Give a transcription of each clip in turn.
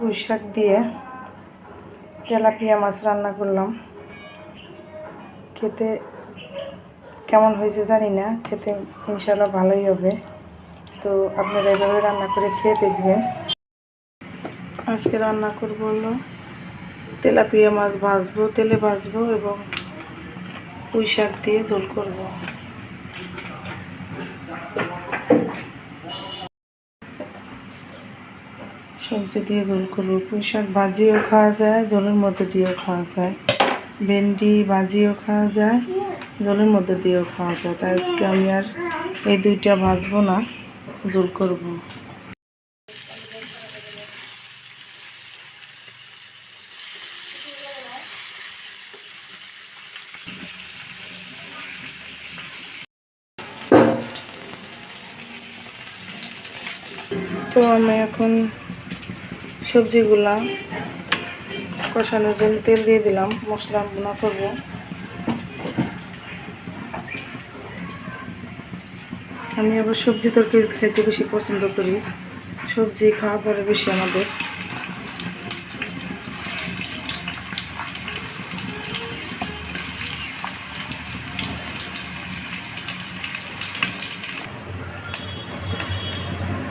পুঁই শাক দিয়ে তেলাপিয়া মাছ রান্না করলাম। খেতে কেমন হয়েছে জানি না, খেতে ইনশাআল্লাহ ভালোই হবে। তো আপনারা এভাবে রান্না করে খেয়ে দেখবেন। আজকে রান্না করব হলো তেলাপিয়া মাছ ভাজবো, তেলে ভাজবো এবং পুঁই শাক দিয়ে ঝোল করব। সবজি দিয়ে ঝোল করবো। পুঁই শাক ভাজিও খাওয়া যায়, ঝোলের মধ্যে দিয়েও খাওয়া যায়। ভেন্ডি ভাজিও খাওয়া যায়, ঝোলের মধ্যে দিয়েও খাওয়া যায়। তাই আজকে আমি আর এই দুইটা ভাজবো না, ঝোল করব। তো আমি এখন সবজিগুলা কষানোর জন্য তেল দিয়ে দিলাম, মশলা ভুনা করব। আমি আবার সবজি তরকারি খাইতে বেশি পছন্দ করি, সবজি খাওয়া পরে বেশি আমাদের।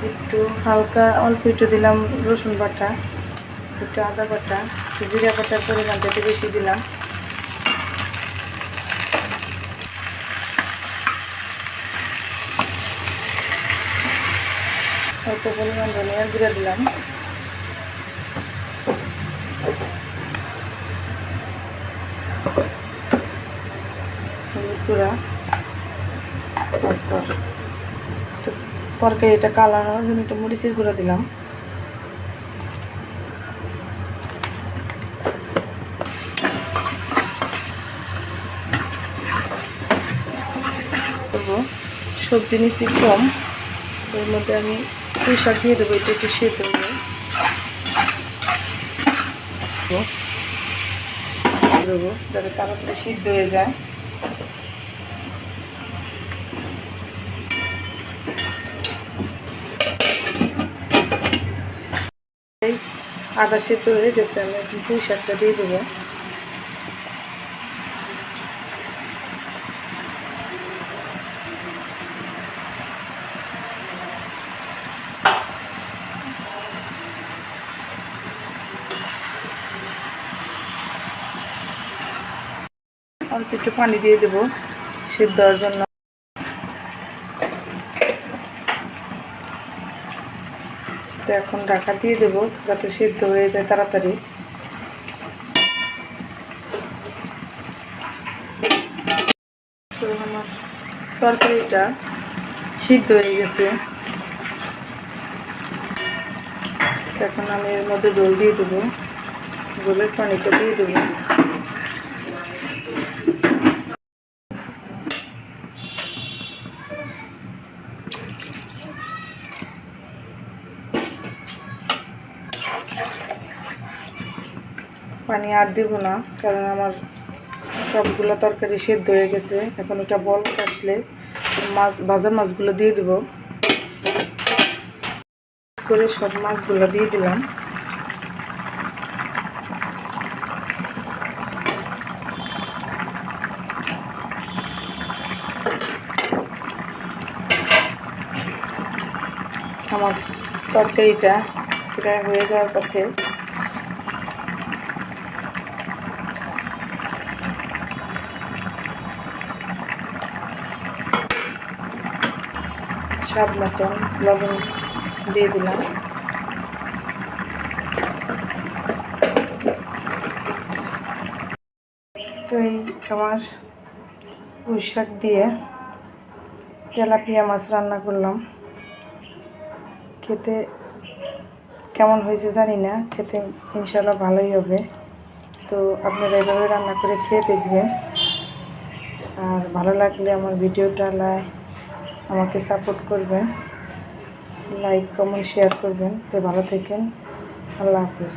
একটু হালকা অল্প একটু দিলাম রসুন বাটা, একটু আদা বাটা, জিরা বাটার পরিমাণটা একটু বেশি দিলাম। অল্প পরিমাণ ধনিয়া গুঁড়া দিলাম। হলুদ গুঁড়া, তারপর তরকারিটা কালার হওয়ার জন্য একটু মরিচের গুঁড়া দিলাম। সবজি নিচ্ছি কম, এর মধ্যে আমি পুঁই শাক দিয়ে দেবো, এটা একটু সেদ্ধ দেবো যাতে তাড়াতাড়ি সিদ্ধ হয়ে যায়। আদা সেদ্ধ হয়ে গেছে, আমি এখন পুঁই শাকটা দিয়ে দেবো। অল্প একটু পানি দিয়ে দেবো সিদ্ধ হওয়ার জন্য। তো এখন ঢাকা দিয়ে দেবো যাতে সিদ্ধ হয়ে যায় তাড়াতাড়ি। তো আমার তরকারিটা সিদ্ধ হয়ে গেছে, এখন আমি এর মধ্যে জল দিয়ে দেবো, জলের পানিটা দিয়ে দেবো। পানি আর দিব না, কারণ আমার সবগুলো তরকারি সেদ্ধ হয়ে গেছে। এখন এটা বলক আসলে ভাজা মাছগুলো দিয়ে দেব, করে সব মাছগুলো দিয়ে দিলাম। আমার তরকারিটা প্রায় হয়ে যাওয়ার পথে। স্বাদ মতন লবণ দিয়ে দিলাম। তো এই আমার পুঁই শাক দিয়ে তেলাপিয়া মাছ রান্না করলাম। খেতে কেমন হয়েছে জানি না, খেতে ইনশাআল্লাহ ভালোই হবে। তো আপনারা এভাবে রান্না করে খেয়ে দেখবেন। আর ভালো লাগলে আমার ভিডিওটা আমাকে সাপোর্ট করবেন, লাইক কমেন্ট শেয়ার করবেন। তো ভালো থাকেন, আল্লাহ হাফেজ।